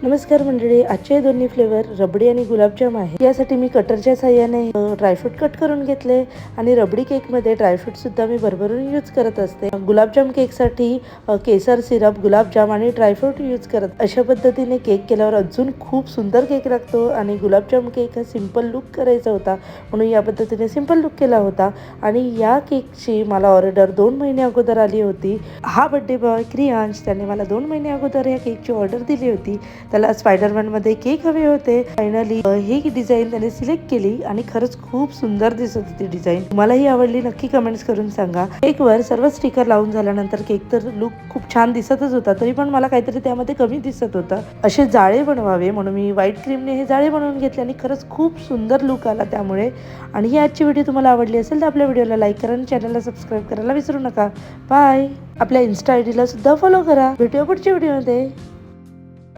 नमस्कार मंडळी, आजचे दोन्ही फ्लेवर रबडी आणि गुलाबजाम आहे. यासाठी मी कटरच्या साह्याने ड्रायफ्रूट कट करून घेतले आणि रबडी केकमध्ये ड्रायफ्रूट सुद्धा मी भरभरून यूज करत असते. गुलाबजाम केकसाठी केसर सिरप, गुलाबजाम आणि ड्रायफ्रूट यूज करत. अशा पद्धतीने केक केल्यावर अजून खूप सुंदर केक लागतो आणि गुलाबजाम केक हा सिंपल लुक करायचा होता म्हणून या पद्धतीने सिंपल लुक केला होता. आणि या केकची मला ऑर्डर 2 महिने अगोदर आली होती. हा बर्थडे बॉय क्रियांश त्याने मला 2 महिने अगोदर या केकची ऑर्डर दिली होती. त्याला स्पायडरमॅन मध्ये केक हवे होते. फायनली ही डिझाईन त्याने सिलेक्ट केली आणि खरंच खूप सुंदर दिसत होती डिझाईन. तुम्हाला ही आवडली नक्की कमेंट्स करून सांगा. केकवर सर्व स्टिकर लावून झाल्यानंतर केक तर लुक खूप छान दिसतच होता, तरी पण मला काहीतरी त्यामध्ये कमी दिसत होता. असे जाळे बनवावे म्हणून मी व्हाईट क्रीमने हे जाळे बनवून घेतले आणि खरंच खूप सुंदर लुक आला त्यामुळे. आणि ही आजची व्हिडिओ तुम्हाला आवडली असेल तर आपल्या व्हिडिओला लाईक करा आणि चॅनलला सबस्क्राईब करायला विसरू नका. बाय. आपल्या इन्स्टा आयडीला सुद्धा फॉलो करा. भेटूया पुढच्या व्हिडिओमध्ये.